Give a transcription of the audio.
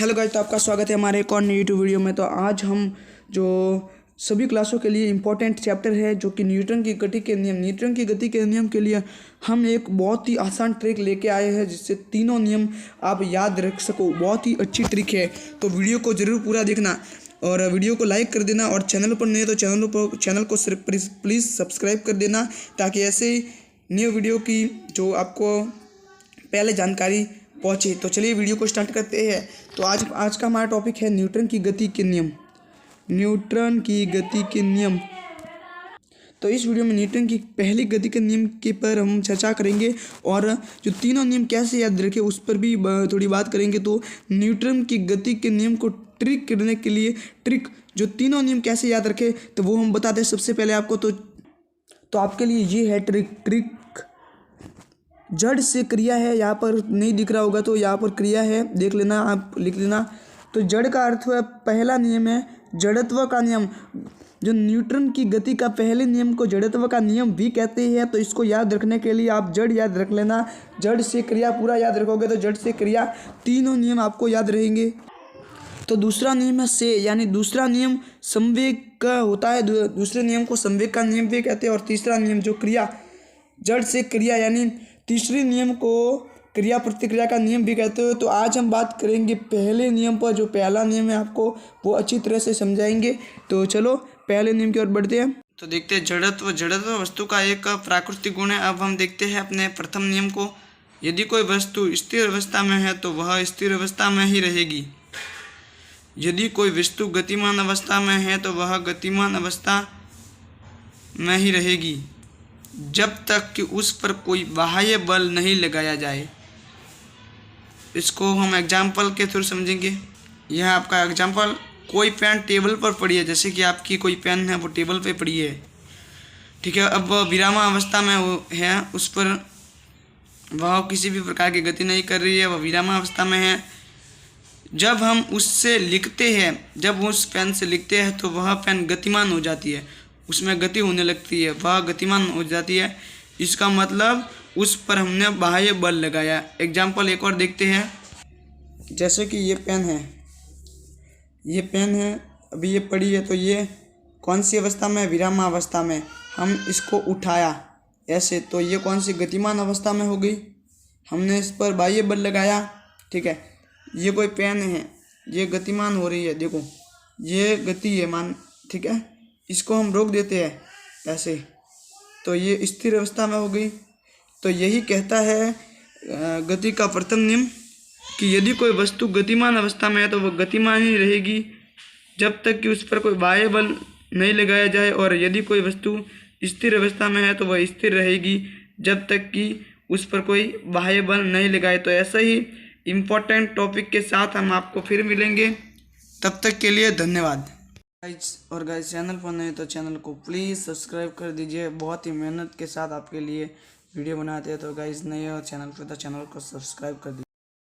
Hello guys, तो आपका स्वागत है हमारे एक और नई यूट्यूब वीडियो में। तो आज हम जो सभी क्लासों के लिए इम्पोर्टेंट चैप्टर है जो कि न्यूटन की गति के नियम के लिए हम एक बहुत ही आसान ट्रिक लेके आए हैं जिससे तीनों नियम आप याद रख सको। बहुत ही अच्छी ट्रिक है, तो वीडियो को ज़रूर पूरा देखना और वीडियो को लाइक कर देना। और चैनल पर नहीं है तो चैनल को प्लीज़ सब्सक्राइब कर देना ताकि ऐसे न्यू वीडियो की जो आपको पहले जानकारी पहुँचे। तो चलिए वीडियो को स्टार्ट करते हैं। तो आज का हमारा टॉपिक है न्यूटन की गति के नियम। तो इस वीडियो में न्यूटन की पहली गति के नियम के पर हम चर्चा करेंगे और जो तीनों नियम कैसे याद रखें उस पर भी थोड़ी बात करेंगे। तो न्यूटन की गति के नियम को ट्रिक करने के लिए जो तीनों नियम कैसे याद रखें तो वो हम बताते हैं सबसे पहले आपको। तो आपके लिए ये है ट्रिक जड़ से क्रिया है। यहाँ पर नहीं दिख रहा होगा तो यहाँ पर क्रिया है, देख लेना, आप लिख लेना। तो जड़ का अर्थ है पहला नियम है जड़त्व का नियम। जो न्यूटन की गति का पहले नियम को जड़त्व का नियम भी कहते हैं। तो इसको याद रखने के लिए आप जड़ याद रख लेना, जड़ से क्रिया पूरा याद रखोगे तो जड़ से क्रिया तीनों नियम आपको याद रहेंगे। तो दूसरा नियम है से, यानी दूसरा नियम संवेग का होता है। दूसरे नियम को संवेग का नियम भी कहते हैं। और तीसरा नियम जो क्रिया जड़ से क्रिया यानी तीसरे नियम को क्रिया प्रतिक्रिया का नियम भी कहते हो। तो आज हम बात करेंगे पहले नियम पर। जो पहला नियम है आपको वो अच्छी तरह से समझाएंगे। तो चलो पहले नियम की ओर बढ़ते हैं। तो देखते हैं जड़त्व वस्तु का एक प्राकृतिक गुण है। अब हम देखते हैं अपने प्रथम नियम को। यदि कोई वस्तु स्थिर अवस्था में है तो वह स्थिर अवस्था में ही रहेगी। यदि कोई वस्तु गतिमान अवस्था में है तो वह गतिमान अवस्था में ही रहेगी जब तक कि उस पर कोई बाह्य बल नहीं लगाया जाए। इसको हम एग्जाम्पल के थ्रू समझेंगे। यह आपका एग्जाम्पल, कोई पेन टेबल पर पड़ी है, जैसे कि आपकी कोई पेन है वो टेबल पे पड़ी है, ठीक है। अब विरामावस्था में वो है, उस पर वह किसी भी प्रकार की गति नहीं कर रही है, वह विरामावस्था में है। जब हम उससे लिखते हैं, जब उस पेन से लिखते हैं तो वह पेन गतिमान हो जाती है, उसमें गति होने लगती है, वह गतिमान हो जाती है। इसका मतलब उस पर हमने बाह्य बल लगाया। एग्जाम्पल एक और देखते हैं। जैसे कि ये पेन है, अभी ये पड़ी है, तो ये कौन सी अवस्था में? विरामावस्था में। हम इसको उठाया ऐसे, तो ये कौन सी गतिमान अवस्था में हो गई, हमने इस पर बाह्य बल लगाया, ठीक है। ये कोई पेन है, ये गतिमान हो रही है, देखो ये गति है मान, ठीक है। इसको हम रोक देते हैं ऐसे, तो ये स्थिर अवस्था में हो गई। तो यही कहता है गति का प्रथम नियम कि यदि कोई वस्तु गतिमान अवस्था में है तो वह गतिमान ही रहेगी जब तक कि उस पर कोई बाह्य बल नहीं लगाया जाए। और यदि कोई वस्तु स्थिर अवस्था में है तो वह स्थिर रहेगी जब तक कि उस पर कोई बाह्य बल नहीं लगाए। तो ऐसा ही इम्पोर्टेंट टॉपिक के साथ हम आपको फिर मिलेंगे। तब तक के लिए धन्यवाद। और गाइस, चैनल पर नए तो चैनल को प्लीज़ सब्सक्राइब कर दीजिए। बहुत ही मेहनत के साथ आपके लिए वीडियो बनाते हैं। तो गाइस, नए हो चैनल पर तो चैनल को सब्सक्राइब कर दीजिए।